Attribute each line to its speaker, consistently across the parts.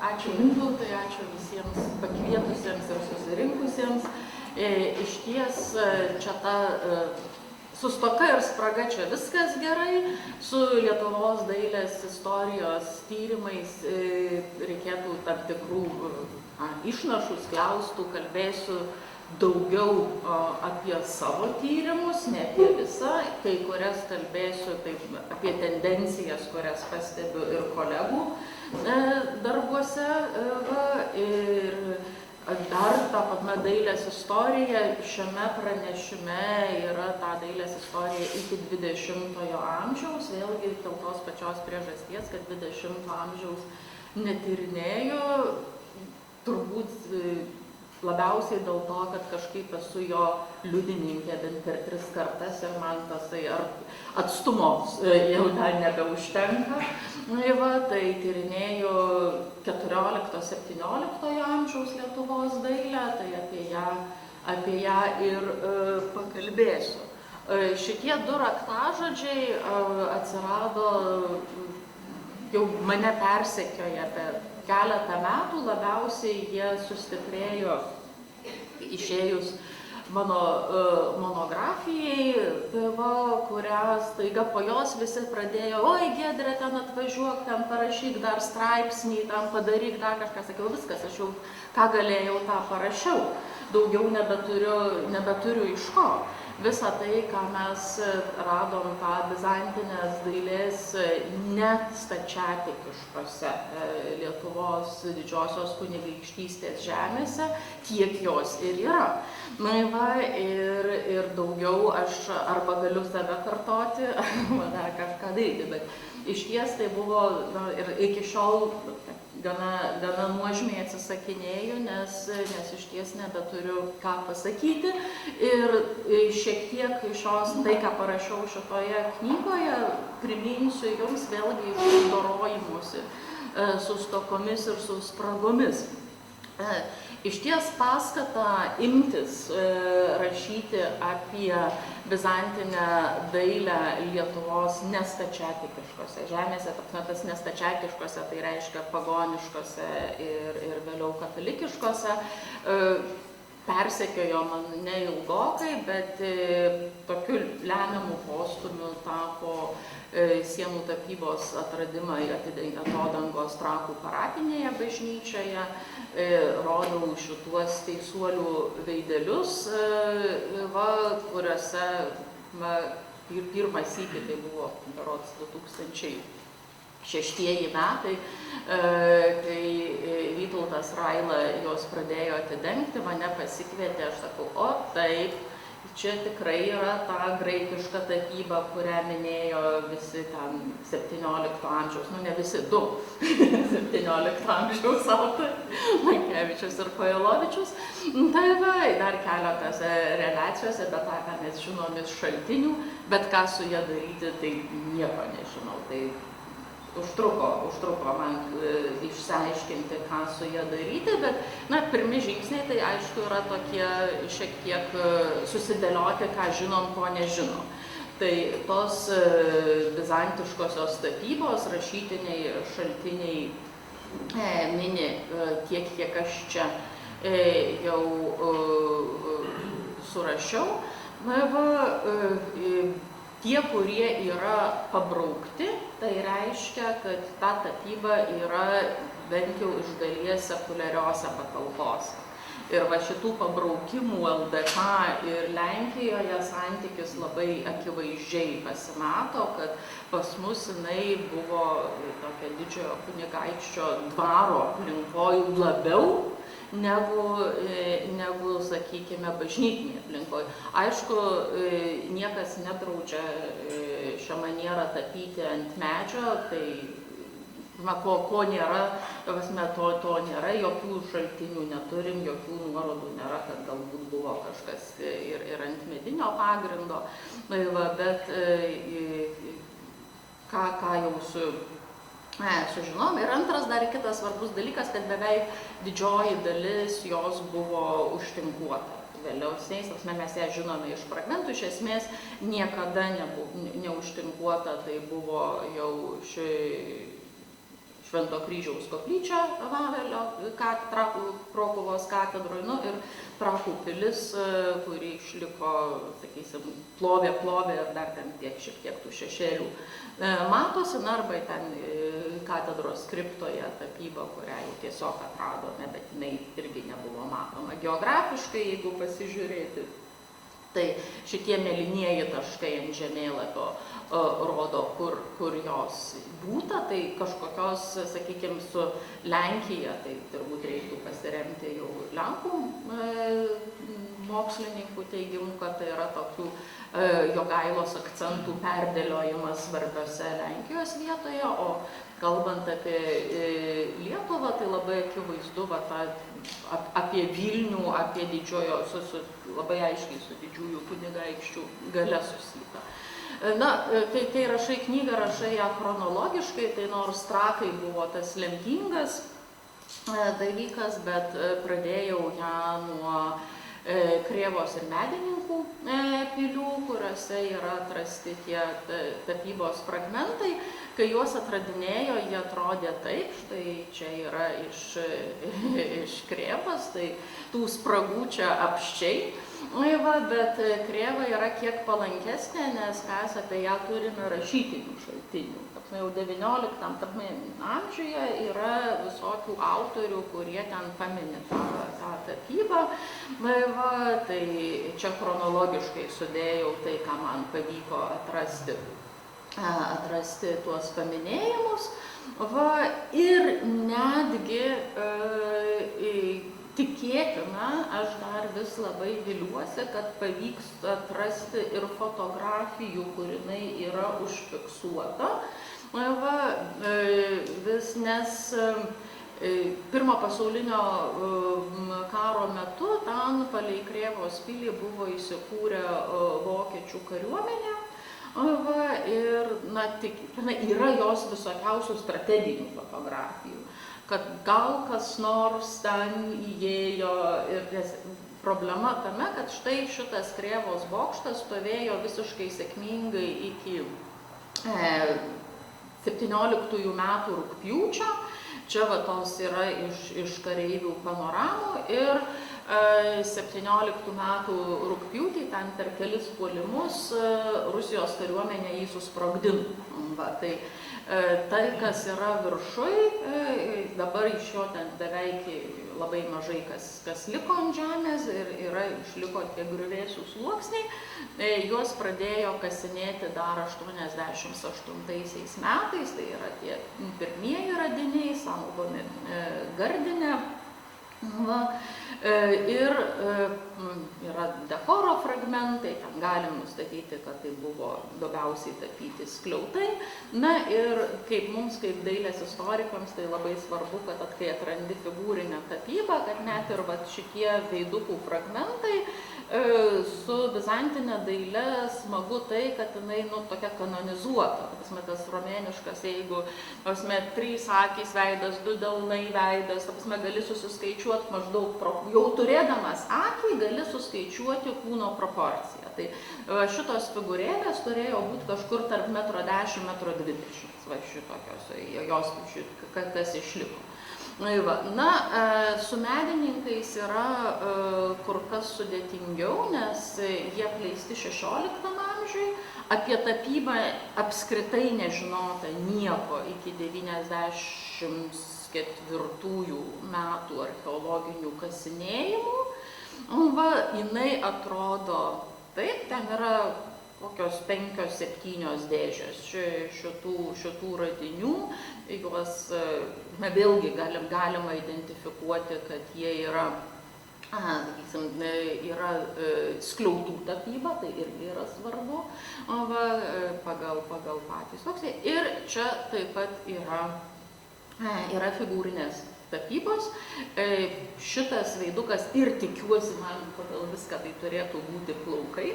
Speaker 1: Ačiū Mintautai, ačiū visiems pakvietusiems ir susirinkusiems. Iš ties čia ta su stoka ir spraga čia viskas gerai, su Lietuvos dailės istorijos tyrimais reikėtų tam tikrų išnašų, skliaustų, kalbėsiu daugiau apie savo tyrimus, ne apie visą, kai kurias kalbėsiu taip, apie tendencijas, kurias pastebiu ir kolegų darbuose. Ir dar ta pat dailės istorija, šiame pranešime yra ta dailės istorija iki 20-ojo amžiaus, vėlgi dėl tos pačios priežasties, kad 20-ojo amžiaus netyrinėjo, turbūt labiausiai dėl to, kad kažkaip esu jo liudininkė bent per 3 kartas ir man tasai atstumo jau dar nebeužtenka. Tai tyrinėjau 14-17 amžiaus Lietuvos dailę, tai apie ją ir pakalbėsiu. Šitie 2 raktažodžiai atsirado, jau mane persekioja per keletą metų, labiausiai jie sustiprėjo išėjus mano monografijai, kurią staiga po jos visi pradėjo, oi Giedre, ten atvažiuok, ten parašyk dar straipsnį, ten padaryk dar kažką. Sakiau, viskas, aš jau ką galėjau, tą parašiau, daugiau nebeturiu iš ko. Visa tai, ką mes radom tą bizantinės dailės net stačiatikiškose Lietuvos didžiosios kunigaikštystės žemėse, tiek jos ir yra. Ir daugiau aš arba galiu save kartoti, arba dar kažką daryti, bet iš ties tai buvo ir iki šiol gana nuožmiai atsisakinėju, nes iš ties nebeturiu ką pasakyti. Ir šiek tiek tai, ką parašiau šitoje knygoje, priminsiu jums vėlgi iš dorojimusi su stokomis ir su spragomis. Iš ties paskata imtis rašyti apie bizantinę dailę Lietuvos nestačiatikiškose žemėse, tas nestačiatikiškose, tai reiškia pagoniškose ir vėliau katalikiškose, persekiojo man neilgokai, bet tokiu lemiamu postumiu tapo sienų tapybos atradimai atodangos Trakų parapinėje bažnyčioje. Rodau šituos teisuolių veidelius, kuriuose pirmą sykį, tai buvo berods 2006 metai, kai Vytautas Raila juos pradėjo atidengti, mane pasikvietė, aš sakau, o taip, čia tikrai yra ta graikiška tapyba, kurią minėjo visi ten 17 amžiaus, ne visi, 2 17 amžiaus autoriai, Lankevičius ir Kojalovičius. Tai dar keletose reliacijose, bet tą, ką mes žinom iš šaltinių, bet ką su ja daryti, tai nieko nežinau. Tai užtruko man išsiaiškinti, ką su ja daryti, bet pirmi žingsniai tai aišku yra tokie šiek tiek susidėlioti, ką žinom, ko nežinom. Tai tos bizantiškosios tapybos, rašytiniai šaltiniai mini tiek, kiek aš čia jau surašiau. Tie, kurie yra pabraukti, tai reiškia, kad ta tapyba yra bent jau iš dalies sekuliariose patalpose. Ir šitų pabraukimų LDK ir Lenkijoje santykis labai akivaizdžiai pasimato, kad pas mus jinai buvo tokia didžiojo kunigaikščio dvaro aplinkoj labiau, negu, sakykime, bažnytinėje aplinkoje. Aišku, niekas nedraudžia šią manierą tapyti ant medžio, tai ko nėra, to nėra, jokių šaltinių neturim, jokių nuorodų nėra, kad galbūt buvo kažkas ir ant medinio pagrindo, bet ką jau sužinom. Ir antras dar kitas svarbus dalykas, kad beveik didžioji dalis jos buvo užtinkuota. Vėliausiais, mes ją žinome iš fragmentų, iš esmės niekada neužtinkuota, tai buvo jau Švento kryžiaus koplyčia Vavelio Krokuvos katedroj, nu ir Trakų pilis, kuri išliko, sakysim, plovė ir dar ten šiek tiek tų šešėlių matosi, arba ten katedros kriptoje tapyba, kurią jau tiesiog atradome, bet jinai irgi nebuvo matoma geografiškai, jeigu pasižiūrėti. Tai šitie mėlynieji taškai ant žemėlapio rodo, kur jos būta, tai kažkokios, sakykime, su Lenkija, tai turbūt reiktų pasiremti jau Lenkų mokslininkų teigimu, kad tai yra tokių Jogailos akcentų perdėliojimas svarbiose Lenkijos vietoje, o kalbant apie Lietuvą, tai labai akivaizdu apie Vilnių, apie didžiojo, labai aiškiai su didžiųjų kunigaikščių gale susieta. Na, kai rašai knygą, rašai ją chronologiškai, tai nors Trakai buvo tas lemtingas dalykas, bet pradėjau ją nuo Krėvos ir Medininkų pilių, kuriuose yra atrasti tie tapybos fragmentai. Kai juos atradinėjo, jie atrodė taip, štai čia yra iš Krėvos, tai tų spragų čia apsčiai. Bet Krėva yra kiek palankesnė, nes mes apie ją turime rašytinių šaltinių. Jau 19 amžiuje yra visokių autorių, kurie ten pamini tą tapybą. Tai čia chronologiškai sudėjau tai, ką man pavyko atrasti tuos paminėjimus. Ir netgi tikėtina, aš dar vis labai viliuosi, kad pavyks atrasti ir fotografijų, kur jinai yra užfiksuota. Nes Pirmo pasaulinio karo metu ten palei Krėvos pilį buvo įsikūrę vokiečių kariuomenė. Ir yra jos visokiausių strateginių fotografijų, kad gal kas nors ten įėjo ir problema tame, kad štai šitas Krėvos bokštas stovėjo visiškai sėkmingai iki 17 metų rugpjūčio. Čia tos yra iš kareivių panoramų ir 17 metų rugpjūtį ten per kelis puolimus Rusijos kariuomenė jį susprogdino. Tai, kas yra viršuj, dabar iš jo ten beveik labai mažai kas liko ant žemės ir išliko tie griuvėsių sluoksniai. Juos pradėjo kasinėti dar 88 metais, tai yra tie pirmieji radiniai, saugomi Gardine. Ir yra dekoro fragmentai, ten galim nustatyti, kad tai buvo daugiausiai tapyti skliautai. Na ir mums, kaip dailės istorikams, tai labai svarbu, kad kai atrandi figūrinę tapybą, kad net ir šitie veidukų fragmentai su bizantinė daile smagu tai, kad jinai tokia kanonizuota. Tas romėniškas, jeigu 3 akys veidas, 2 delnai veidas, gali susiskaičiuoti maždaug, jau turėdamas akį gali suskaičiuoti kūno proporciją. Tai šitos figūrėlės turėjo būti kažkur tarp 1,10 m, 1,20 m, šitokios, jos kas išliko. Su medininkais yra kur kas sudėtingiau, nes jie apleisti 16 amžiui, apie tapybą apskritai nežinota nieko iki 94 metų archeologinių kasinėjimų. Jinai atrodo taip, ten yra kokios 5-7 dėžės šitų radinių. Juos vėlgi galima identifikuoti, kad jie yra skliautų tapyba, tai irgi yra svarbu pagal patį sluoksnį. Ir čia taip pat yra figūrinės tapybos. Šitas veidukas ir tikiuosi, man pagal viską tai turėtų būti plaukai.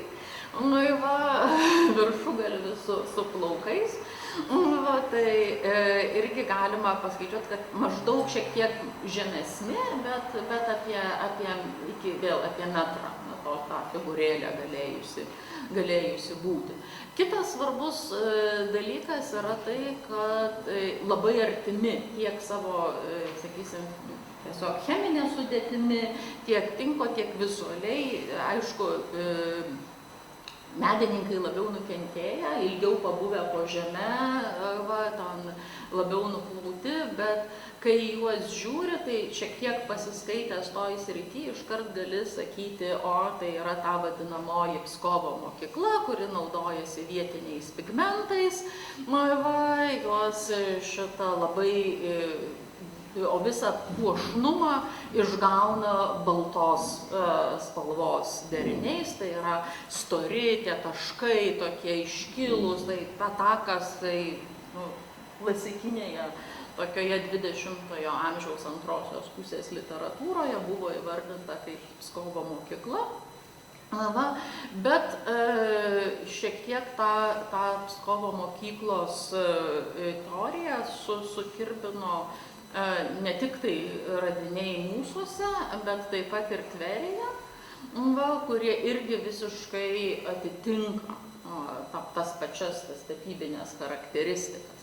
Speaker 1: Viršugalvis su plaukais. Tai irgi galima paskaičiuoti, kad maždaug šiek tiek žemesni, bet apie metrą tą figūrėlę galėjusi būti. Kitas svarbus dalykas yra tai, kad labai artimi tiek savo, sakysim, tiesiog cheminė sudėtimi, tiek tinko, tiek vizualiai, aišku, medininkai labiau nukentėję, ilgiau pabuvę po žeme, ten labiau nuplūti, bet kai juos žiūri, tai šiek tiek pasiskaitęs toj srity, iškart gali sakyti, tai yra ta vadinamoji Pskovo mokykla, kuri naudojasi vietiniais pigmentais, juos šitą labai, o visą puošnumą išgauna baltos spalvos deriniais, tai yra stori, tie taškai tokie iškilūs, tai patakas, tai klasikinėje tokioje 20-ojo amžiaus antrosios pusės literatūroje buvo įvardinta kaip Pskovo mokykla. Bet šiek tiek tą Pskovo mokyklos teoriją sukirbino ne tik tai radiniai mūsuose, bet taip pat ir Tverėje, kurie irgi visiškai atitinka tas pačias tapybinės charakteristikas.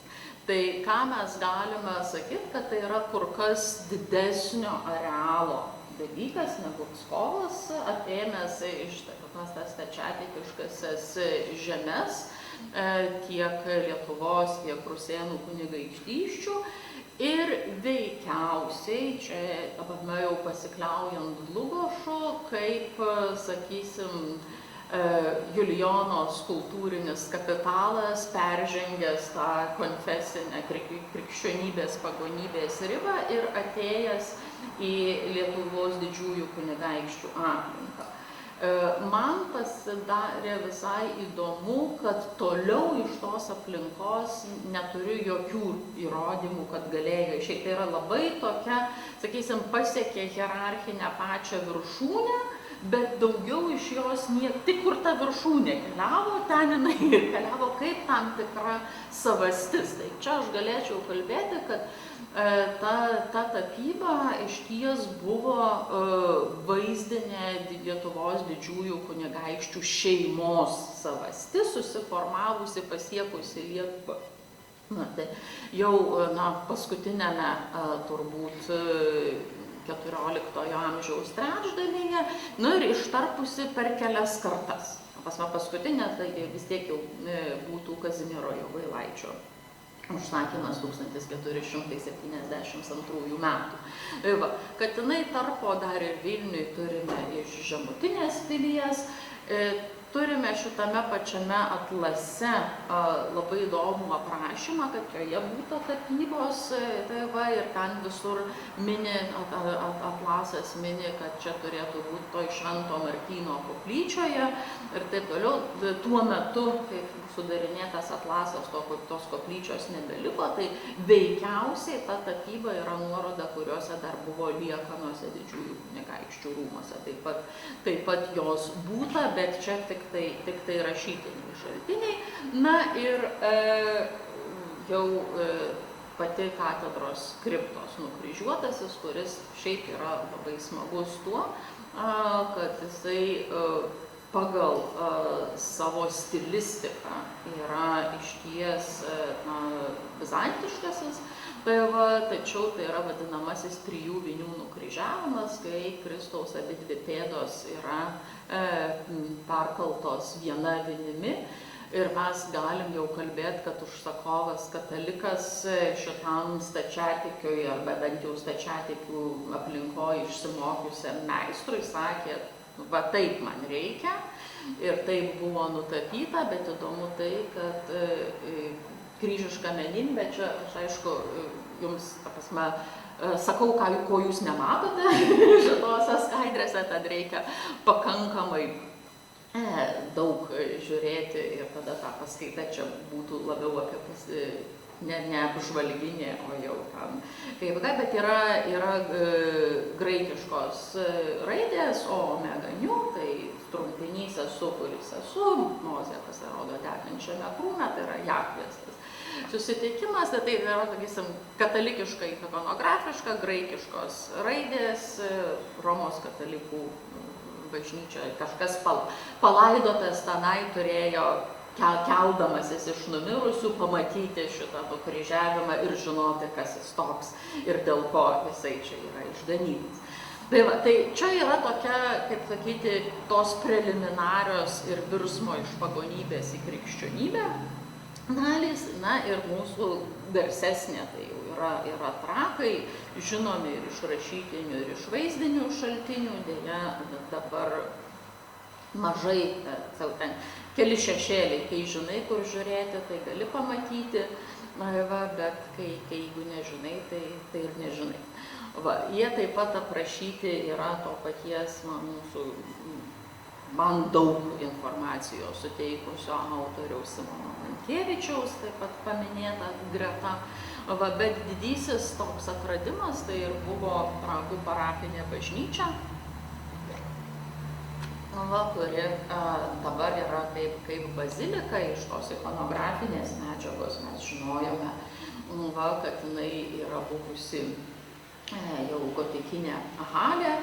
Speaker 1: Tai ką mes galime sakyti, kad tai yra kur kas didesnio arealo dalykas negu Pskovas, atėmęs iš tas stačiatikiškasias žemes, tiek Lietuvos, tiek Rusėnų kunigaikštysčių. Ir veikiausiai, čia jau pasikliaujant Dlugošu, kaip, sakysim, Julijonos kultūrinis kapitalas peržengęs tą konfesinę krikščionybės pagonybės ribą ir atėjęs į Lietuvos didžiųjų kunigaikščių aplinką. Man pasidarė visai įdomu, kad toliau iš tos aplinkos neturiu jokių įrodymų, kad galėjo išeiti. Tai yra labai tokia, sakysim, pasiekė hierarchinę pačią viršūnę, bet daugiau iš jos tik kur ta viršūnė keliavo, ten jinai ir keliavo kaip tam tikra savastis. Tai čia aš galėčiau kalbėti, kad ta tapyba išties buvo vaizdinė Lietuvos didžiųjų kunigaikščių šeimos savastis, susiformavusi, pasiekusi Lietuvą. Tai jau paskutinėme turbūt 14 amžiaus trečdalyje, ir ištarpusi per kelias kartas. Paskutinė, tai vis tiek jau būtų Kazimiero Jogailaičio užsakymas 1472 metų. Kad jinai tarpo dar ir Vilniui turime iš Žemutinės pilies, turime šitame pačiame atlase labai įdomų aprašymą, kad joje būta tapybos, ir ten visur atlasas mini, kad čia turėtų būti toj Švento Martyno koplyčioje ir taip toliau. Tuo metu, kai sudarinėtas atlasas, tos koplyčios nebeliko, tai veikiausiai ta tapyba yra nuoroda, kuriuose dar buvo liekanose didžiųjų kunigaikščių rūmuose. Taip pat jos būta, bet čia tik tai rašytiniai šaltiniai. Ir jau pati katedros kriptos nukryžiuotasis, kuris šiaip yra labai smagus tuo, kad jisai pagal savo stilistiką yra išties bizantiškasis, tačiau tai yra vadinamasis trijų vinių nukryžiavimas, kai Kristaus abidvi pėdos yra perkaltos viena vinimi. Ir mes galim jau kalbėti, kad užsakovas katalikas šitam stačiatikiui, arba bent jau stačiatikių aplinkoje išsimokiusiam meistrui sakė, taip man reikia, ir taip buvo nutapyta, bet įdomu tai, kad kryžiška menybė, čia aš aišku jums, sakau, ko jūs nematote šitose skaidrėse, tad reikia pakankamai daug žiūrėti ir tada ta paskaita čia būtų labiau apie ne apžvalginė, o jau tam. Bet yra graikiškos raidės, o omeganiu, tai trumpinys esu, kuris esu, Mozė pasirodo tekančiame krūme, tai yra Jahvės. susitikimas, tai yra, sakysim, katalikiškai ikonografiška, graikiškos raidės, Romos katalikų bažnyčioje kažkas palaidotas tenai turėjo keldamasis iš numirusių pamatyti šitą nukryžiavimą ir žinoti, kas jis toks ir dėl ko jisai čia yra išganytas. Tai čia yra tokia, kaip sakyti, tos preliminarios ir virsmo iš pagonybės į krikščionybę dalys, na ir mūsų garsesnė, tai jau yra trakai, žinomi ir iš rašytinių, ir iš vaizdinių šaltinių, dėja dabar mažai, ten keli šešėliai, kai žinai, kur žiūrėti, tai gali pamatyti, bet jeigu nežinai, tai ir nežinai. Jie taip pat aprašyti yra to paties mūsų, man daug informacijos suteikusio autoriaus Simono Nankievičiaus, taip pat paminėta greta. Bet didysis toks atradimas tai ir buvo Trakų parapinė bažnyčia, kuri dabar yra kaip bazilika. Iš tos ikonografinės medžiagos mes žinojome, kad jinai yra buvusi jau gotikinė halė.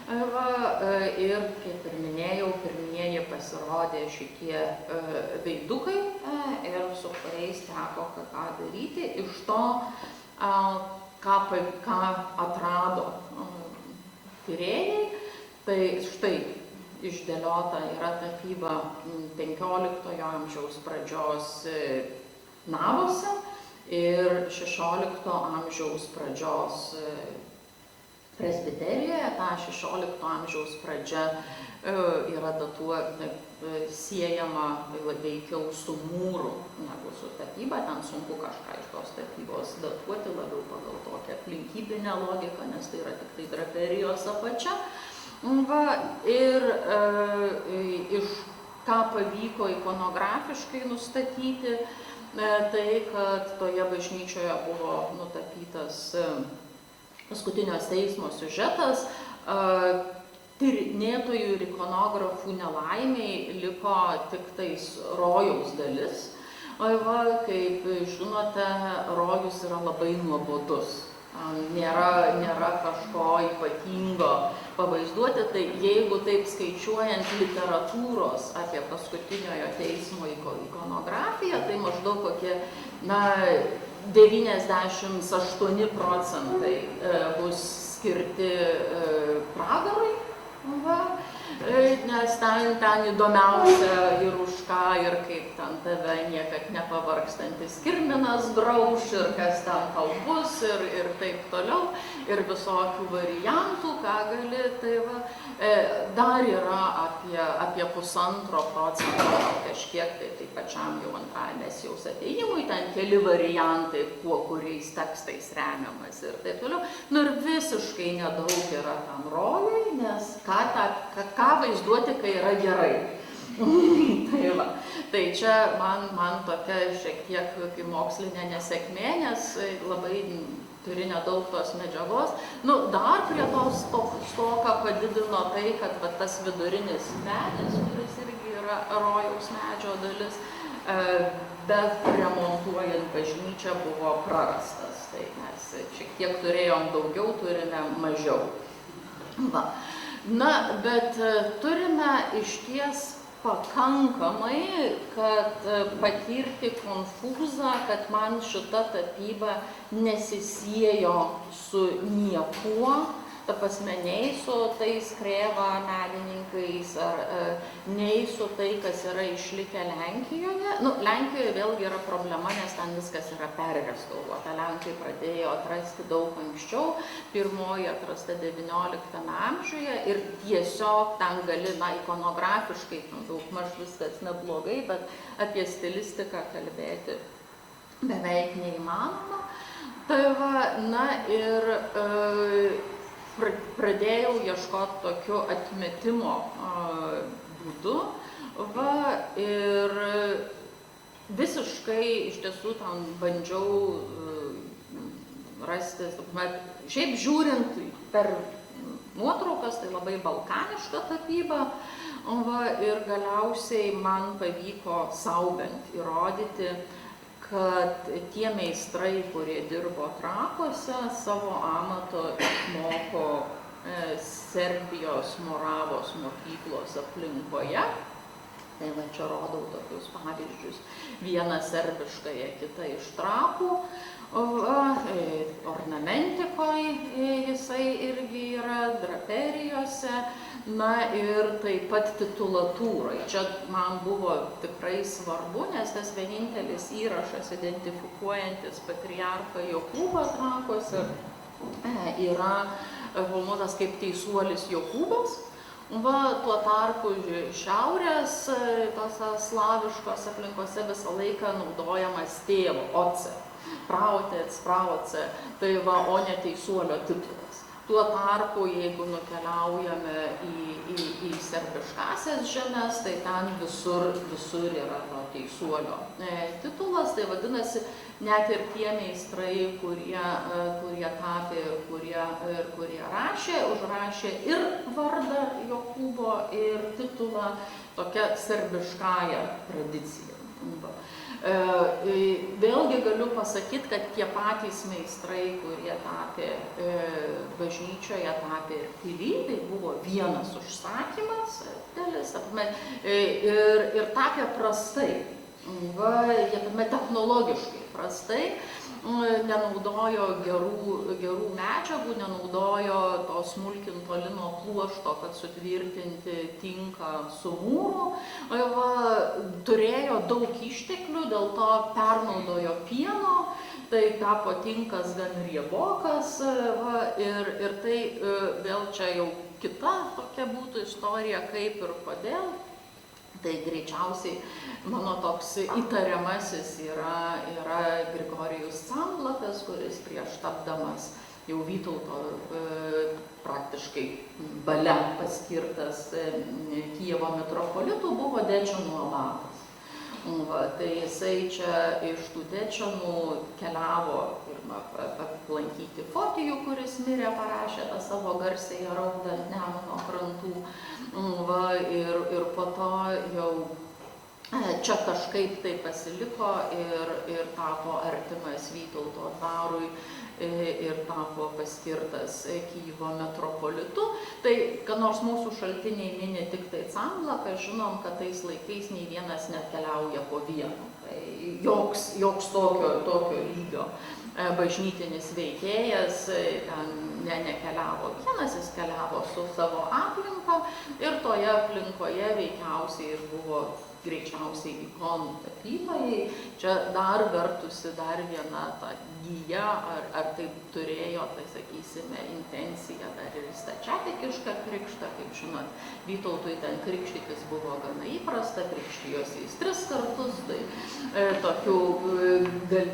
Speaker 1: Ir, kaip ir minėjau, pirmieji pasirodė šitie veidukai ir su kuriais teko ką daryti. Iš to, ką atrado tyrėjai, tai štai išdėliota yra tapyba 15 amžiaus pradžios navose ir 16 amžiaus pradžios presbiterijoje. Ta 16 amžiaus pradžia yra siejama veikiau su mūru negu su tapyba. Ten sunku kažką iš tos tapybos datuoti, labiau pagal tokią aplinkybinę logiką, nes tai yra tik tai draperijos apačia. Ir iš ką pavyko ikonografiškai nustatyti, tai, kad toje bažnyčioje buvo nutapytas paskutinio teismo siužetas. Tyrinėtojų ir ikonografų nelaimiai liko tik tais rojaus dalis. Kaip žinote, rojus yra labai nuobodus. Nėra kažko ypatingo pavaizduoti, tai jeigu taip skaičiuojant literatūros apie paskutiniojo teismo ikonografiją, tai maždaug kokie 98% bus skirti pragarui, nes ten įdomiausia ir už ką, ir kaip ten tave niekad nepavargstantis kirminas grauš, ir kas ten tau bus, ir taip toliau, ir visokių variantų, ką gali, tai dar yra apie 1,5% kažkiek, tai pačiam jau antrajam Mesijaus atėjimui, ten keli variantai, kuriais tekstais remiamas ir taip toliau. Ir visiškai nedaug yra tam rojai, nes ką vaizduoti, kai yra gerai. Tai čia man tokia šiek tiek mokslinė nesėkmė, nes labai turi nedaug tos medžiagos. Dar prie tos stoką padidino tai, kad tas vidurinis medis, kuris irgi yra rojaus medžio dalis, bet remontuojant bažnyčią buvo prarastas. Tai mes šiek tiek turėjom daugiau, turime mažiau. Bet turime išties pakankamai, kad patirti konfūzą, kad man šita tapyba nesisiejo su niekuo, ta prasme, nei su tais Krėva menininkais, nei su tai, kas yra išlikę Lenkijoje. Lenkijoje vėlgi yra problema, nes ten viskas yra perrestauruota. Lenkai pradėjo atrasti daug anksčiau, pirmoji atrasta 19 amžiuje ir tiesiog ten gali, ikonografiškai, daugmaž viskas neblogai, bet apie stilistiką kalbėti beveik neįmanoma. Tai ir pradėjau ieškoti tokiu atmetimo būdu ir visiškai iš tiesų ten bandžiau rasti, šiaip žiūrint per nuotraukas, tai labai balkaniška tapyba ir galiausiai man pavyko sau bent įrodyti, kad tie meistrai, kurie dirbo Trakuose, savo amato išmoko Serbijos Moravos mokyklos aplinkoje. Tai va čia rodau tokius pavyzdžius. Vieną serbiškąją, kitą iš Trakų. Ornamentikoje jisai irgi yra, draperijose. Na ir taip pat titulatūrai. Čia man buvo tikrai svarbu, nes tas vienintelis įrašas identifikuojantis patriarchą Jokūbą Trakuose yra filmuotas kaip teisuolis Jokūbas. Tuo tarpu šiaurės tose slaviškose aplinkose visą laiką naudojamas tėvo, oce, praotec, praoce, tai va, o ne teisuolio titulas. Tuo tarpu, jeigu nukeliaujame į serbiškasias žemes, tai ten visur yra teisuolio titulas, tai vadinasi, net ir tie meistrai, kurie tapė ir kurie rašė, užrašė ir vardą Jokūbo, ir titulą tokia serbiškąja tradicija. Vėlgi galiu pasakyti, kad tie patys meistrai, kurie tapė bažnyčioje, tapė ir pily, tai buvo vienas užsakymas, ir tapė prastai, technologiškai prastai, nenaudojo gerų medžiagų, nenaudojo to smulkinto lino pluošto, kad sutvirtinti tinką su mūru, turėjo daug išteklių, dėl to pernaudojo pieno, tai tapo tinkas gan riebokas, ir tai vėl čia jau kita tokia būtų istorija, kaip ir kodėl. Tai greičiausiai mano toks įtariamasis yra Grigorijus Camblakas, kuris prieš tapdamas jau Vytauto praktiškai valia paskirtas Kijevo metropolitu buvo Dečenų abatas. Tai jisai čia iš tų Dečenų keliavo aplankyti Fotijų, kuris mirė, parašė tą savo garsiąją raudą ant Nemuno krantų. Ir po to jau čia kažkaip tai pasiliko ir tapo artimas Vytauto dvarui ir tapo paskirtas Kijevo metropolitu. Tai, kad nors mūsų šaltiniai mini tik tai Camblaką, žinom, kad tais laikais nei vienas netkeliauja po vienu. Tai joks tokio lygio bažnytinis veikėjas nekeliavo vienas, jis keliavo su savo aplinka ir toje aplinkoje veikiausiai ir buvo greičiausiai ikonų tapytojai. Čia dar vertusi dar viena ta gija, ar taip turėjo, tai sakysime, intenciją dar ir stačiatikišką krikštą, kaip žinot, Vytautui ten krikštytis buvo gana įprasta, krikštijosi jis 3 kartus, tai tokių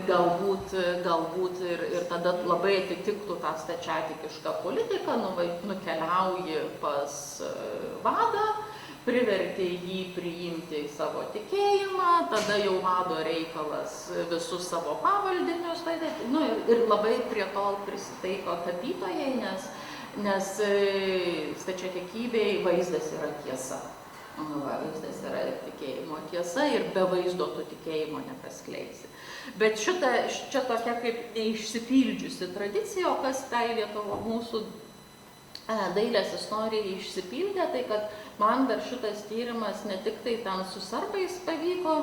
Speaker 1: galbūt ir tada labai atitiktų tą stačiatikišką politiką, nukeliauji pas vadą, privertė jį priimti į savo tikėjimą, tada jau vado reikalas visus savo pavaldinius, ir labai prie to prisitaiko tapytojai, nes stačiatikybėj vaizdas yra tiesa. Vaizdas yra tikėjimo tiesa ir be vaizdo tu tikėjimo nepaskleisi. Bet čia tokia kaip neišsipildžiusi tradicija, o kas tai Lietuvo mūsų dailės istorija išsipildė, tai kad man dar šitas tyrimas ne tik tai ten su serbais pavyko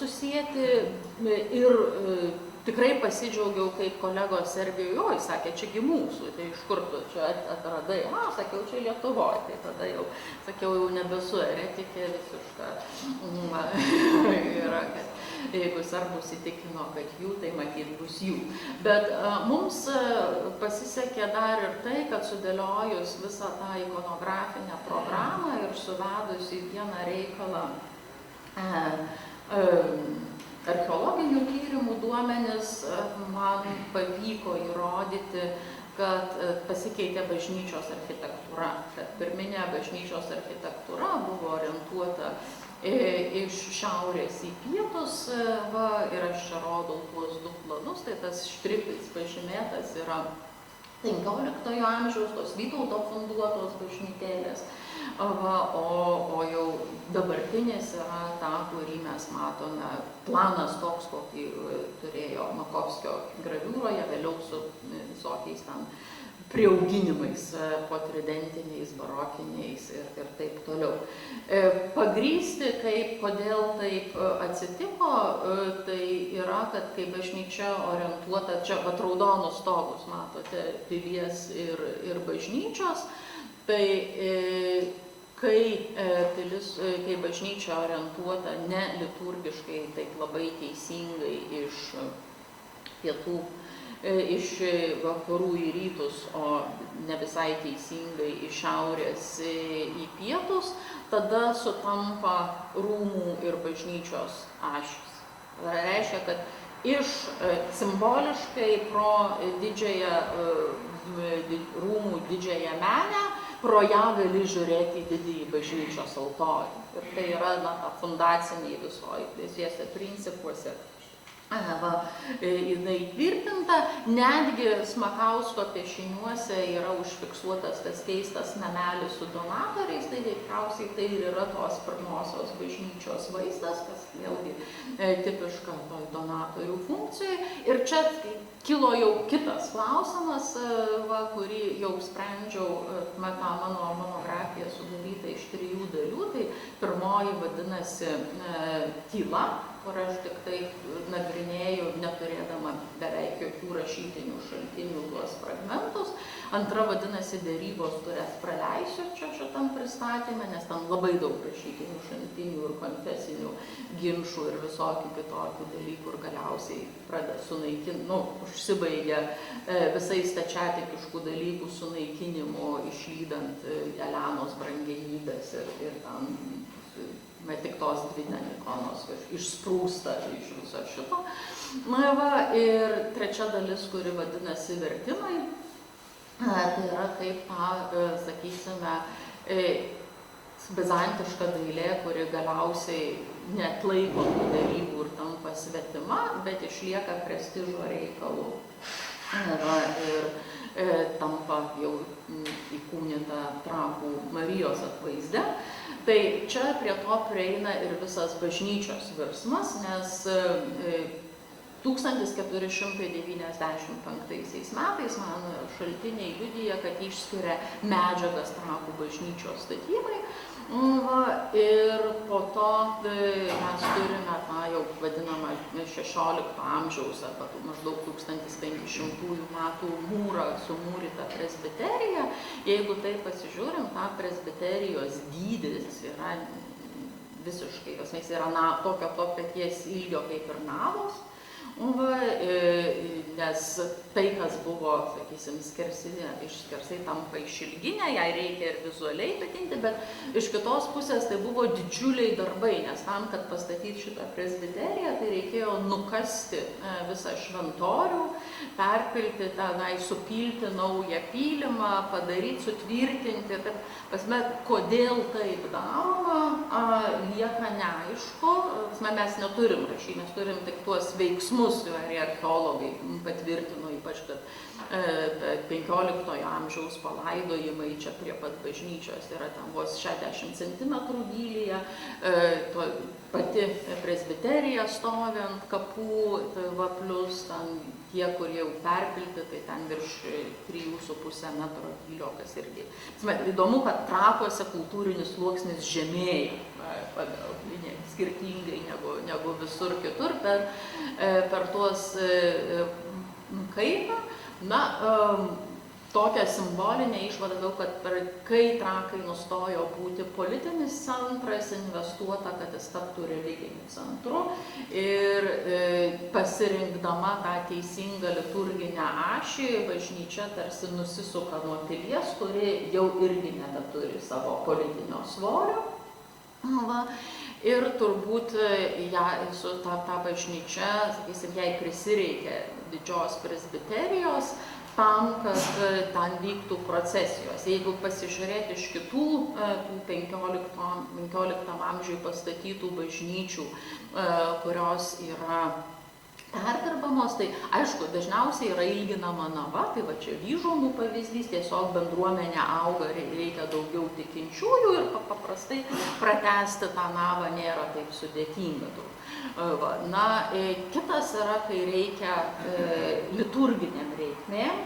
Speaker 1: susijęti ir tikrai pasidžiaugiau, kaip kolegos Serbijoje, jis sakė, čiagi mūsų, tai iš kur tu čia atradai, sakiau, čia Lietuvoje, tai tada jau, sakiau, jau nebesu eretikė visiška, yra, kad jeigu serbus įtikino, kad jų, tai matyt bus jų. Bet mums pasisekė dar ir tai, kad sudėliojus visą tą ikonografinę programą ir suvedus į vieną reikalą archeologinių tyrimų duomenis, man pavyko įrodyti, kad pasikeitė bažnyčios architektūra. Kad pirminė bažnyčios architektūra buvo orientuota iš šiaurės į pietus, ir aš čia rodau tuos 2 planus, tai tas štrichais pažymėtas yra 15 amžiaus, tos Vytauto funduotos bažnytėlės. o jau dabartinis yra ta, kurį mes matome, planas toks, kokį turėjo Makovskio graviūroje, vėliau su visokiais ten priauginimais potridentiniais, barokiniais ir taip toliau. Pagrysti, kodėl taip atsitiko, tai yra, kad kai bažnyčia orientuota, čia vat raudonus stogus matote, pilies ir bažnyčios, tai kai bažnyčia orientuota ne liturgiškai, taip labai teisingai iš pietų, iš vakarų į rytus, o ne visai teisingai iš šiaurės į pietus, tada sutampa rūmų ir bažnyčios ašys. Tai reiškia, kad simboliškai pro rūmų didžiąją menę, pro ją gali žiūrėti į didįjį bažnyčios altorių. Ir tai yra ta fundaciniai visuose principuose. Jinai tvirtinta, netgi Smakausko piešiniuose yra užfiksuotas tas keistas namelis su donatoriais, tai tikriausiai tai ir yra tos pirmosios bažnyčios vaizdas, kas vėlgi tipiška donatorių funkcijai. Ir čia kilo jau kitas klausimas, kurį jau sprendžiau, tą mano monografiją sudaryta iš 3 dalių. Tai pirmoji vadinasi tyla, kur aš tik tai nagrinėjau, neturėdama beveik jokių rašytinių šaltinių tuos fragmentus. Antra vadinasi derybos, kurias praleisiu čia šitam pristatymę, nes ten labai daug rašytinių šaltinių ir konfesinių ginčų ir visokių kitokių dalykų ir galiausiai užsibaigia visais stačiatikiškų dalykų sunaikinimu, išlydant Elenos brangenybės ir ten tik tos dvi ikonos išsprūsta iš viso šito. Ir trečia dalis, kuri vadinasi vertimai, tai yra kaip sakysime, bizantiška dailė, kuri galiausiai neatlaiko tų derybų ir tampa svetima, bet išlieka prestižo reikalų. Ir tampa jau įkūnyta Trakų Marijos atvaizde. Tai čia prie to prieina ir visas bažnyčios virsmas, nes 1495 metais mano šaltiniai liudija, kad išskiria medžiagas Trakų bažnyčios statybai. Ir po to mes turime tą jau vadinamą 16 amžiaus arba maždaug 1500 metų mūrą sumūrytą presbiteriją. Jeigu tai pasižiūrim, ta presbiterijos dydis yra visiškai, jis yra tokio paties ilgio kaip ir navos. Nes tai, kas buvo, sakysim, skersai tampa išilginė, jai reikia ir vizualiai patinti, bet iš kitos pusės tai buvo didžiuliai darbai, nes tam, kad pastatyti šitą presbiteriją, tai reikėjo nukasti visą šventorių, perpilti, supilti naują pylimą, padaryti, sutvirtinti, kodėl taip daroma, lieka neaišku, mes neturim rašyti, mes turim tik tuos veiksmus, archeologai patvirtino, ypač, kad 15 amžiaus palaidojimai čia prie pat bažnyčios yra ten vos 60 cm gylyje, pati presbiterija stovi ant kapų, plus ten tie, kurie jau perpilti, tai ten virš 3,5 metro gylio, kas irgi. Įdomu, kad Trakuose kultūrinis sluoksnis žemėja, skirtingai negu visur kitur per tuos kaitą. Tokią simbolinę išvadą, kad kai Trakai nustojo būti politinis centras, investuota, kad jis taptų religiniu centru ir pasirinkdama tą teisingą liturginę ašį, bažnyčia tarsi nusisuka nuo pilies, kuri jau irgi nebeturi savo politinio svorio. Ir turbūt su ta bažnyčia, sakysim, jai prisireikia didžios presbiterijos tam, kad ten vyktų procesijos. Jeigu pasižiūrėti iš kitų 15 amžiui pastatytų bažnyčių, kurios yra perdirbamos, tai aišku, dažniausiai yra ilginama nava, tai va čia Vyžuomų pavyzdys, tiesiog bendruomenė auga, reikia daugiau tikinčiųjų ir paprastai pratęsti tą navą nėra taip sudėtinga. Va. Na, kitas yra, kai reikia liturginiam reikmėm,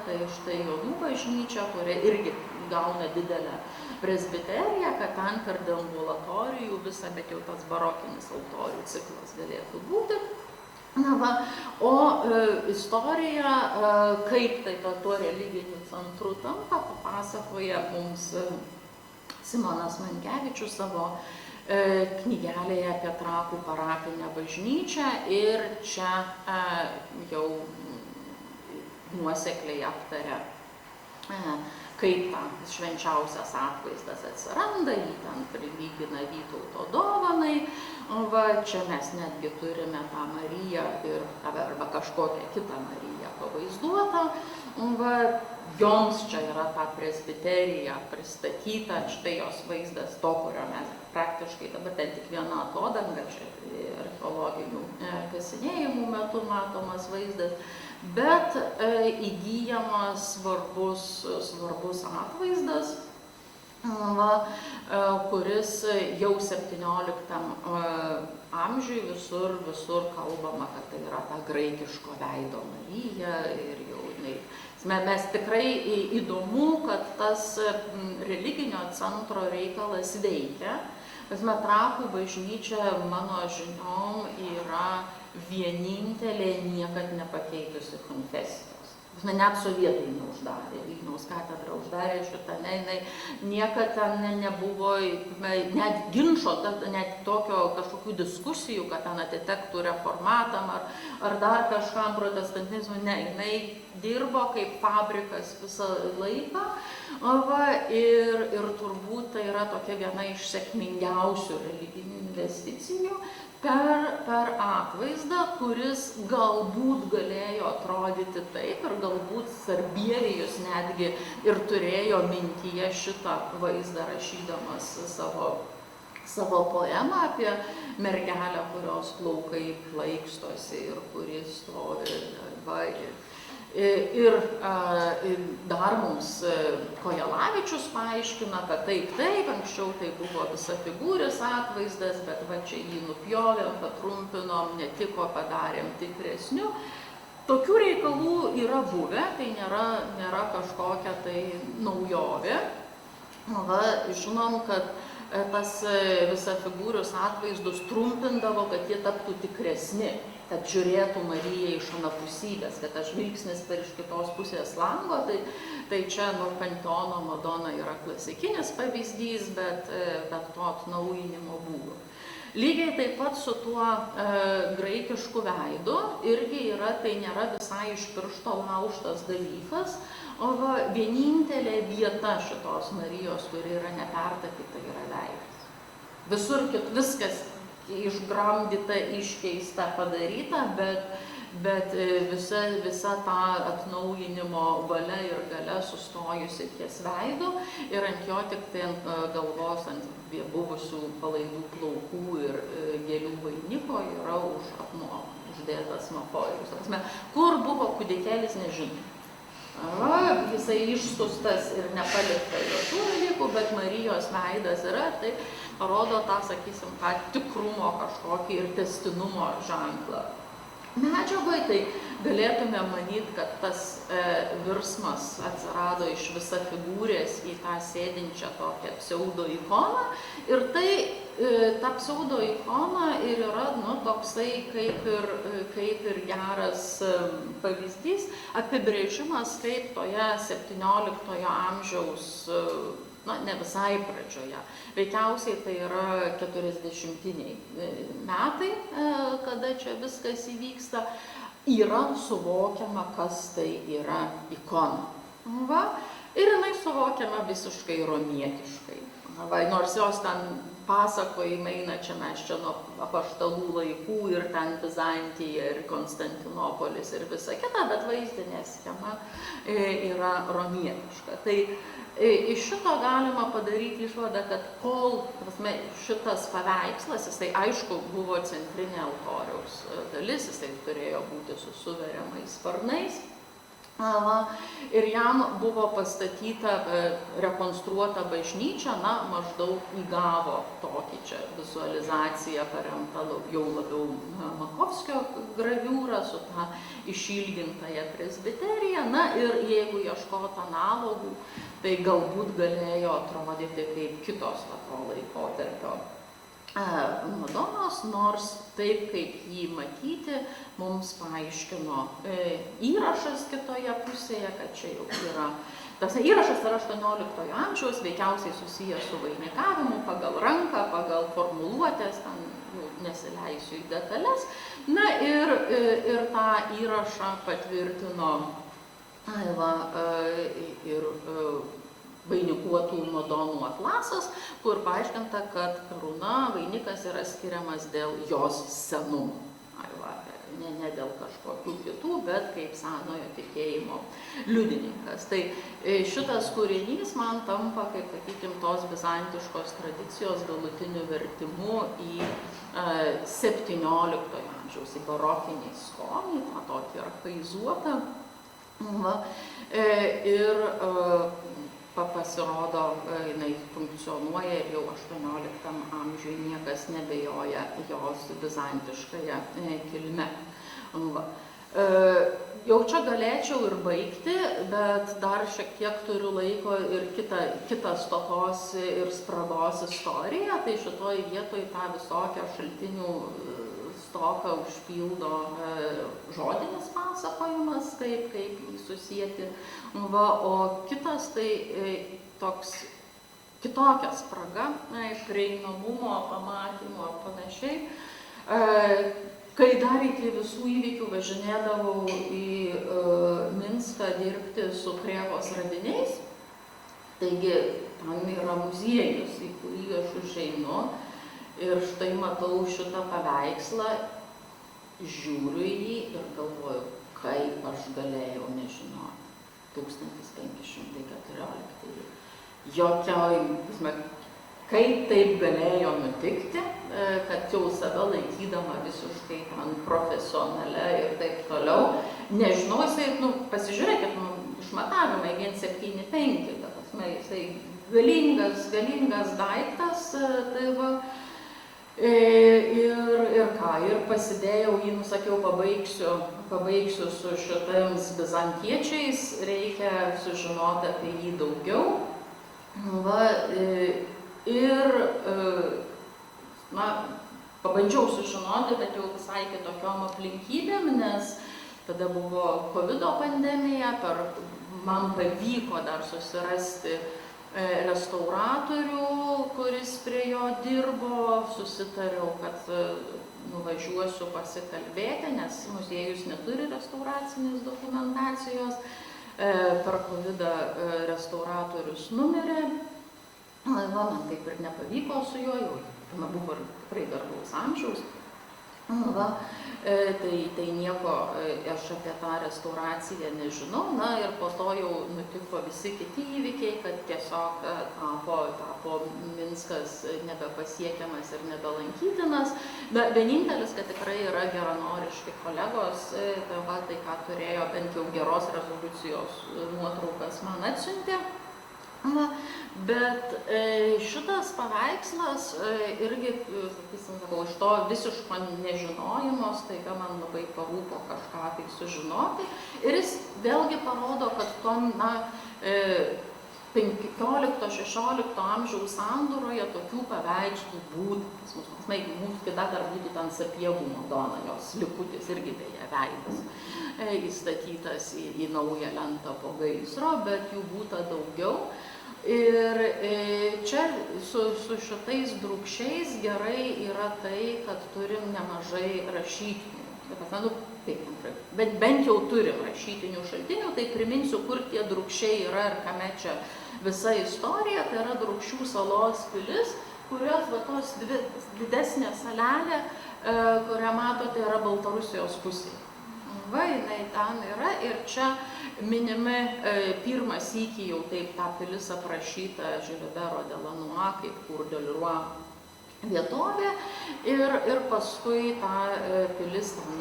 Speaker 1: tai štai Jonų bažnyčia, kuri irgi gauna didelę presbiteriją, kad ten per deambulatorijų visą, bet jau tas barokinis altorių ciklas galėtų būti. Na va, o istorija, kaip tai tuo religiniu centru tampa, papasakoja mums Simonas Mankevičius savo knygelėje apie Trakų parapinę bažnyčią ir čia jau nuosekliai aptaria, kaip tas švenčiausias atvaizdas atsiranda, jį ten prilygina Vytauto dovanai. Va, čia mes netgi turime tą Mariją arba kažkokią kitą Mariją pavaizduotą. Va, joms čia yra ta presbiterija pristatyta, štai jos vaizdas to, kurio mes praktiškai dabar ten tik viena atodanga, čia archeologinių kasinėjimų metu matomas vaizdas, bet įgyjamas svarbus atvaizdas, kuris jau 17 amžiui visur kalbama, kad tai yra ta graikiško veido Marija ir jau mes tikrai įdomu, kad tas religinio centro reikalas veikia. Trakų bažnyčia, mano žiniom, yra vienintelė niekad nepakeitusi konfesijos. Net sovietai neuždarė, Vilniaus katedrą uždarė šitą, niekad ten nebuvo net ginčo, net tokio kažkokių diskusijų, kad ten atitektų reformatam ar dar kažkam protestantizmui, ne, jinai dirbo kaip fabrikas visą laiką, ir turbūt tai yra tokia viena iš sėkmingiausių religinių investicijų per atvaizdą, kuris galbūt galėjo atrodyti taip ir galbūt Sarbievijus netgi ir turėjo mintyje šitą vaizdą rašydamas savo poemą apie mergelę, kurios plaukai plaikstosi ir kuri stovi. Ir dar mums Kojelavičius paaiškina, kad taip, anksčiau tai buvo visafigūris atvaizdas, bet va čia jį nupjovėm, patrumpinom, netiko, padarėm tikresniu. Tokių reikalų yra buvę, tai nėra kažkokia tai naujovė. Žinom, kad tas visafigūrius atvaizdus trumpindavo, kad jie taptų tikresni, kad žiūrėtų Mariją iš anapusybės, kad tas žvilgsnis per iš kitos pusės lango, tai čia Panteono Madona yra klasikinis pavyzdys, bet to atnaujinimo būdų. Lygiai taip pat su tuo graikišku veidu irgi yra, tai nėra visai iš piršto laužtas dalykas, o vienintelė vieta šitos Marijos, kuri yra nepertapyta, yra veidas. Visur viskas išgramdyta, iškeista, padaryta, bet visa ta atnaujinimo valia ir galia sustojusi ties veidu ir ant jo tik tai ant galvos, ant buvusių palaidų plaukų ir gėlių vainiko yra uždėtas maforius. Kur buvo kūdikėlis, nežinau. Jisai išskustas ir nepalikta jokių dalykų, bet Marijos veidas yra, tai parodo tą, sakysim, tą tikrumo kažkokį ir tęstinumo ženklą. Medžiagoje tai galėtume manyti, kad tas virsmas atsirado iš visafigūrės į tą sėdinčią tokią pseudo ikoną ir tai ta pseudo ikona ir yra toksai kaip ir geras pavyzdys, apibrėžimas, kaip toje 17 amžiaus, ne visai pradžioje, veikiausiai tai yra 40-iniai metai, kada čia viskas įvyksta, yra suvokiama, kas tai yra ikona. Ir jinai suvokiama visiškai romietiškai. Nors jos ten pasakojimai eina čia mes čia nuo apaštalų laikų ir ten Bizantija ir Konstantinopolis ir visa kita, bet vaizdinė schema yra romietiška. Tai iš šito galima padaryti išvadą, kad kol šitas paveikslas, jisai aišku buvo centrinė altoriaus dalis, jisai turėjo būti su suveriamais sparnais, ir jam buvo pastatyta rekonstruota bažnyčia, maždaug įgavo tokį čia vizualizaciją paremta jau labiau Makovskio graviūra su ta išilgintąja presbiterija, ir jeigu ieškot analogų, tai galbūt galėjo atrodyti kaip kitos to laikotarpio Madonos, nors taip kaip jį matyti, mums paaiškino įrašas kitoje pusėje, kad čia jau yra. Tas įrašas yra 18 amžiaus, veikiausiai susijęs su vainikavimu, pagal ranką, pagal formuluotės, ten nesileisiu į detalės. Ir tą įrašą patvirtino ir vainikuotų Madonų atlasas, kur paaiškinta, kad karūna, vainikas yra skiriamas dėl jos senumo. Ne dėl kažkokių kitų, bet kaip senojo tikėjimo liudininkas. Tai šitas kūrinys man tampa, kaip sakykim, tos bizantiškos tradicijos galutiniu vertimu į 17 amžiaus, į barokinį skonį, tą tokį archaizuotą. Ir pasirodo, jinai funkcionuoja ir jau 18 amžiuje niekas nebejoja jos bizantiškąją kilme. Jau čia galėčiau ir baigti, bet dar šiek tiek turiu laiko ir kitą stokos ir spragos istoriją, tai šitoj vietoj tą visokią šaltinių stoką užpildo žodinis pasakojimas, kaip jį susijęti. O kitas tai toks kitokia spraga, prieinamumo, pamatymo ir panašiai. Kai dar iki visų įvykių važinėdavau į Minską dirbti su Krėvos radiniais, taigi ten yra muziejus, į kurį aš užeinu. Ir štai matau šitą paveikslą, žiūriu į jį ir galvoju, kaip aš galėjau nežinoti. 1514. Kaip taip galėjo nutikti, kad jau save laikydama visiškai profesionale ir taip toliau. Nežinau, pasižiūrėkit, išmatavimai 175, jisai galingas daiktas, tai va. Ir pasidėjau jį, nusakiau, pabaigsiu su šitams bizantiečiais, reikia sužinoti apie jį daugiau. Pabandžiau sužinoti, bet jau visai kitokiom aplinkybėm, nes tada buvo COVID pandemija, man pavyko dar susirasti restauratorių, kuris prie jo dirbo, susitariau, kad nuvažiuosiu pasikalbėti, nes muziejus neturi restauracinės dokumentacijos. Per COVID restauratorius numirė, man taip ir nepavyko su juo, jau buvo tikrai garbaus amžiaus. Tai nieko aš apie tą restauraciją nežinau, ir po to jau nutiko visi kiti įvykiai, kad tiesiog tapo Minskas nebepasiekiamas ir nebelankytinas. Vienintelis, kad tikrai yra geranoriški kolegos, tai ką turėjo bent jau geros rezoliucijos nuotraukas man atsiuntė. Bet šitas paveikslas irgi, sakysim, iš to visiško nežinojimo, staiga man labai parūpo kažką tai sužinoti. Ir jis vėlgi parodo, kad tom 15-16 amžiaus sandūroje tokių paveikslų būtų. Mūsų kita dar būtų ten Sapiegų Madona, jos likutis irgi beje veidas įstatytas į naują lentą po gaisro, bet jų būta daugiau. Ir čia su šitais drūkščiais gerai yra tai, kad turim nemažai rašytinių. Bet bent jau turim rašytinių šaltinių, tai priminsiu, kur tie drūkščiai yra ir kame čia visa istorija. Tai yra Drūkšių salos pilis, kurios va tos didesnė salelė, kurią matote, yra Baltarusijos pusėje. Va, jinai ten yra ir čia minimi pirmą sykį jau taip ta pilis aprašyta Žilibero de Lanua kaip Cour de Leroy vietovė ir paskui ta pilis ten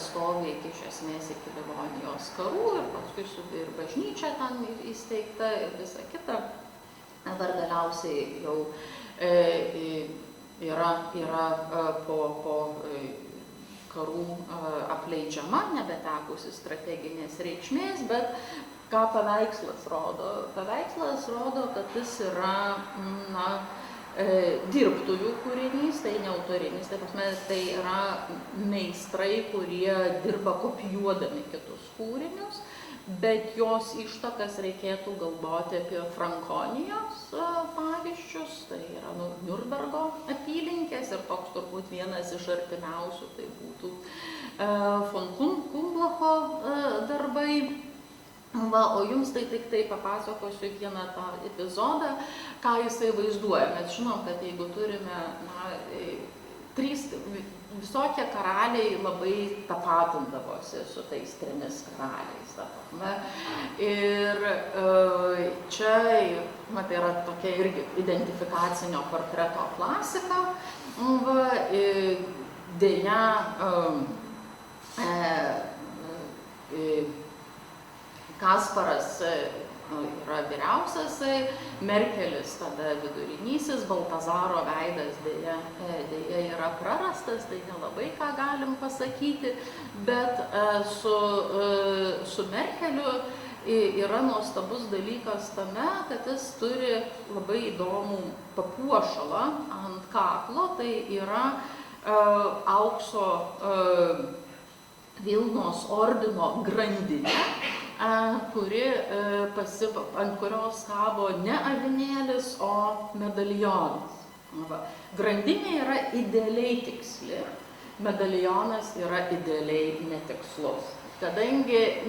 Speaker 1: stovi iš esmės iki Livonijos karų ir paskui ir bažnyčia ten įsteigta ir visa kita. Dar galiausiai jau yra po karų apleidžiama, nebetekusi strateginės reikšmės, bet ką paveikslas rodo? Paveikslas rodo, kad jis yra dirbtuvių kūrinys, tai ne autorinis, tai yra meistrai, kurie dirba kopijuodami kitus kūrinius, bet jos ištakas reikėtų galvoti apie Frankonijos pavyzdžius, tai yra Niurnbergo apylinkės ir toks turbūt vienas iš artimiausių, tai būtų von Kumblacho darbai. Va, o jums tai tik tai papasakosiu vieną tą epizodą, ką jisai vaizduoja. Mes žinom, kad jeigu turime visokie karaliai labai tapatindavosi su tais trimis karaliais. Ir čia tai yra tokia irgi identifikacinio portreto klasika. Deja, Kasparas yra vyriausias, Merkelis tada vidurinysis, Baltazaro veidas dėja yra prarastas, tai nelabai ką galim pasakyti, bet su Merkeliu yra nuostabus dalykas tame, kad jis turi labai įdomų papuošalą ant kaklo, tai yra aukso Vilnos ordino grandinė, ant kurios kabo ne avinėlis, o medalionas. Grandinė yra idealiai tiksli, medalionas yra idealiai netikslus. Kadangi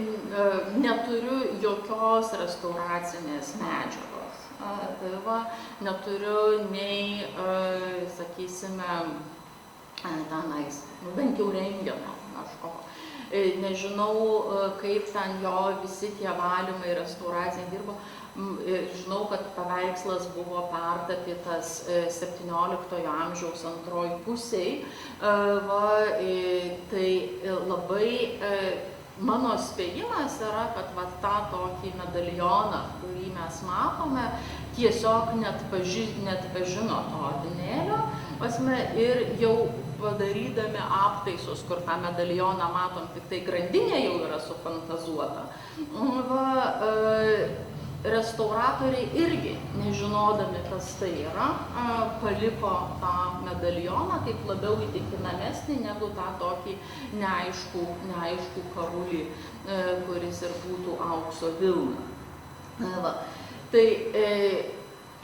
Speaker 1: neturiu jokios restauracinės medžiagos, tai neturiu nei, sakysime, tenais, bent jau rentgeno kažko. Nežinau, kaip ten jo visi tie valymai, restauracijai dirbo. Žinau, kad paveikslas buvo pertapytas 17 amžiaus antroj pusėj. Tai labai mano spėjimas yra, kad tą tokį medalioną, kurį mes matome, tiesiog net pažino to avinėlio ir jau padarydami aptaisus, kur tą medalioną matom, tik tai grandinė jau yra sufantazuota. Restauratoriai irgi, nežinodami, kas tai yra, paliko tą medalioną kaip labiau įtikinamesnį negu tą tokį neaiškų karulį, kuris ir būtų aukso vilna. Tai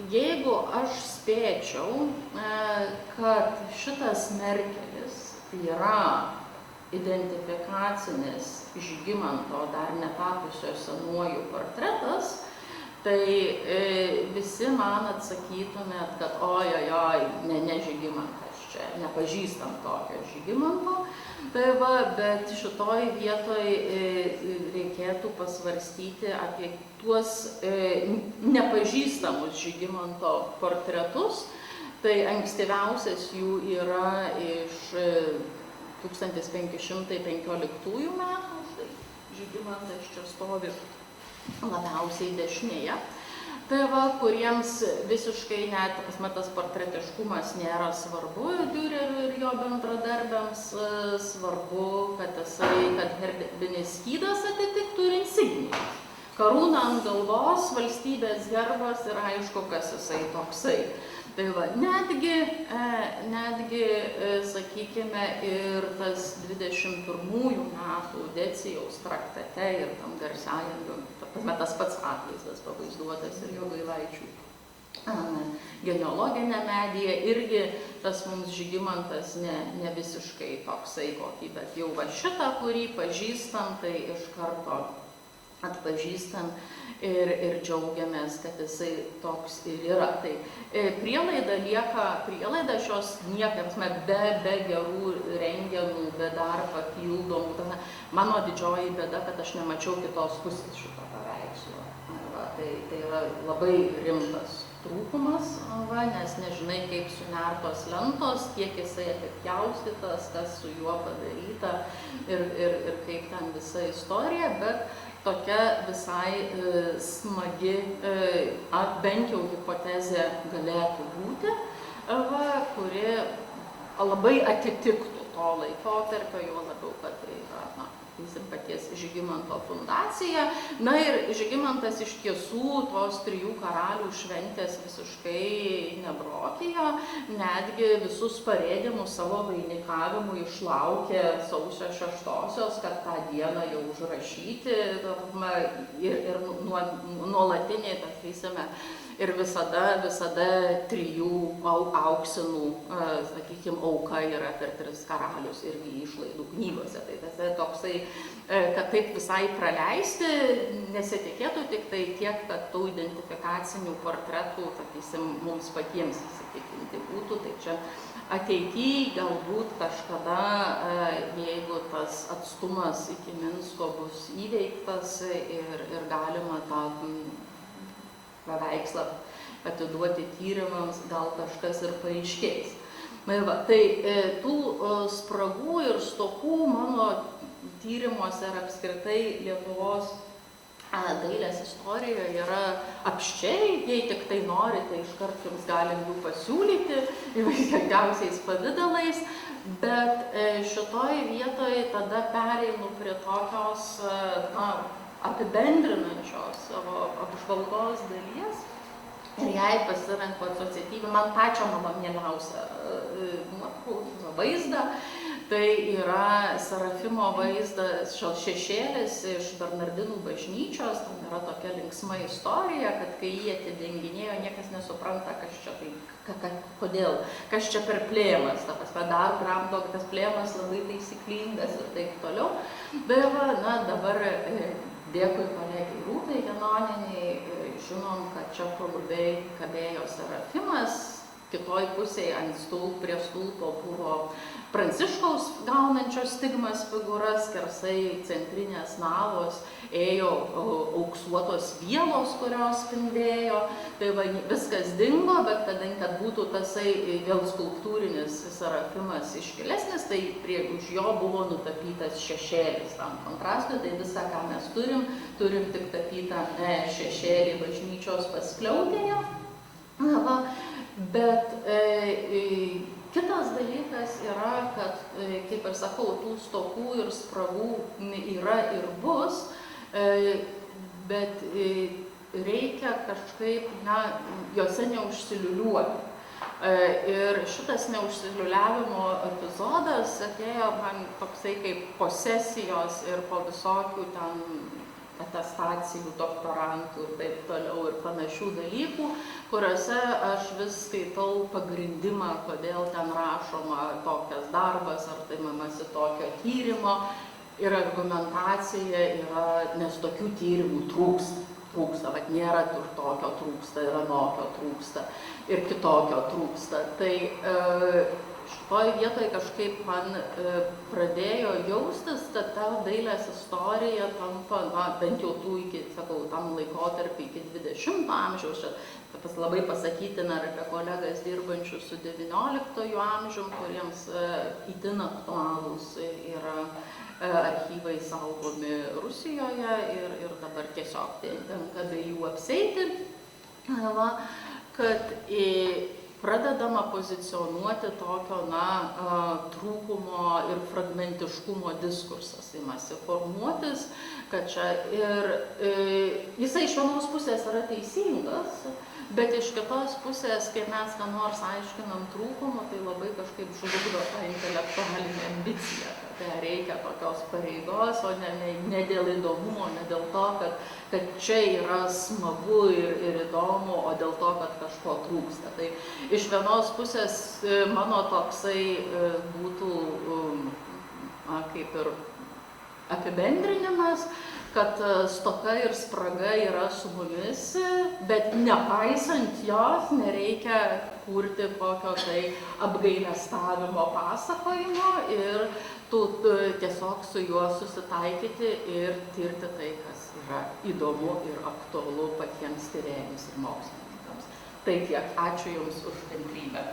Speaker 1: jeigu aš spėčiau, kad šitas Merkelis yra identifikacinis Žygimanto dar netapusio senuoju portretas, tai visi man atsakytumėt, kad ojojoj, ne Žygimantas čia, nepažįstam tokio Žygimanto. Bet šitoj vietoj reikėtų pasvarstyti apie tuos nepažįstamus Žygimanto portretus. Tai ankstyviausias jų yra iš 1515 metų. Tai Žygimantas čia stovi labiausiai dešinėje. Tai kuriems visiškai net tas portretiškumas nėra svarbu, Diureriui ir jo bendradarbiams svarbu, kad herbinis skydas atitiktų ir insignijas. Karūna ant galvos, valstybės herbas ir aišku, kas jisai toksai. Tai netgi, sakykime, ir tas 21 metų Decijaus traktate ir tam garsiajam, tas pats atvaizdas pavaizduotas ir Jogailaičių genealoginė medija, irgi tas mums Žygimantas ne visiškai toksai kokį, bet jau šitą, kurį pažįstam, tai iš karto atpažįstam ir džiaugiamės, kad jisai toks ir yra. Tai prielaida lieka, prielaida šios niekams, be gerų rengenų, be dar papildomų. Mano didžioji bėda, kad aš nemačiau kitos pusės šito paveikslo. Tai yra labai rimtas trūkumas, nes nežinai, kaip sunertos lentos, kiek jisai apipjaustytas, kas su juo padaryta ir kaip ten visa istorija, bet tokia visai smagi, bent jau hipotezė galėtų būti, kuri labai atitiktų to laikotarpio, juo labiau, kad tai yra paties Žygimanto fundacija. Na ir Žygimantas iš tiesų tos 3 karalių šventės visiškai nebrokijo, netgi visus parėdimus savo vainikavimui išlaukė sausio 6-osios, kad tą dieną jau užrašyti ir nuolatiniai, sakysime, ir visada 3 auksinų, sakykime, auka yra per 3 karalius irgi išlaidų knygose. Tai tas toksai, kad taip visai praleisti, nesitikėtų tik tai tiek, kad tų identifikacinių portretų, sakysim, mums patiems įsitikinti būtų. Tai čia ateityje galbūt kažkada, jeigu tas atstumas iki Minsko bus įveiktas ir galima tą paveikslą atiduoti tyrimams, gal kažkas ir paaiškės. Tai tų spragų ir stokų mano tyrimuose ir apskritai Lietuvos dailės istorijoje yra apsčiai, jei tik tai norite, iškart jums galim jų pasiūlyti įvairiausiais pavidalais, bet šitoj vietoje tada pereinu prie tokios apibendrinančios savo apžvalgos dalies ir jai pasirenku asociatyvį, man pačią maloniausią vaizdą. Tai yra Serafimo vaizdas Šešėlis iš Bernardinų bažnyčios. Tam yra tokia linksma istorija, kad kai jį atidenginėjo, niekas nesupranta, kas čia tai, kodėl, kas čia per plėmas. Ta prasme, dar kramto, kad tas plėmas labai taisyklingas ir taip toliau. Bet dabar dėkui kolegai Rūtai Janonienei, žinom, kad čia palubiai kabėjo Serafimas, kitoj pusėje prie stulpo buvo Pranciškaus gaunančios stigmas figūras, skersai centrinės navos ėjo auksuotos vielos, kurios spindėjo. Tai viskas dingo, bet kadangi, kad būtų tasai vėl skulptūrinis Serafimas iškilesnis, tai už jo buvo nutapytas šešėlis tam kontrastui. Tai visą, ką mes turim tik tapytą šešėlį bažnyčios paskliautėje. Bet kitas dalykas yra, kad, kaip ir sakau, tų stokų ir spragų yra ir bus, bet reikia kažkaip, jose neužsiliuliuoti. Ir šitas neužsiliuliavimo epizodas atėjo man toksai kaip posesijos ir po visokių ten atestacijų, doktorantų ir taip toliau ir panašių dalykų, kuriuose aš vis skaitau pagrindimą, kodėl ten rašoma tokias darbas, ar tai mamasi tokio tyrimo, ir argumentacija yra, nes tokių tyrimų trūksta, vat nėra ir tokio trūksta, ir anokio trūksta, ir kitokio trūksta. Tai šitoj vietoje kažkaip man pradėjo jaustis, kad ta dailės istorija tampa, bent jau tų tam laikotarpį iki 20 amžiaus, čia labai pasakytina apie kolegas dirbančius su 19 amžium, kuriems itin aktualūs yra archyvai saugomi Rusijoje ir dabar tiesiog tenka be jų apseiti, kad pradedama pozicionuoti tokio, trūkumo ir fragmentiškumo diskursas imasi formuotis, kad čia ir jisai iš vienos pusės yra teisingas, bet iš kitos pusės, kai mes ką nors aiškinam trūkumą, tai labai kažkaip žlugdo tą intelektualinę ambiciją, kad reikia tokios pareigos, o ne dėl įdomumo, ne dėl to, kad čia yra smagu ir įdomu, o dėl to, kad kažko trūksta. Tai iš vienos pusės mano toksai būtų kaip ir apibendrinimas, kad stoka ir spraga yra su mumis, bet nepaisant jos nereikia kurti kokio tai apgailestavimo pasakojimo ir tiesiog su juo susitaikyti ir tirti tai, kas yra įdomu ir aktualu patiems tyrėjams ir mokslininkams. Tai tiek. Ačiū Jums už kantrybę.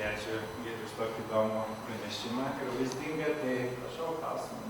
Speaker 2: Ačiū už tokį įdomų pranešimą ir vaizdingą, tai prašau klausimą.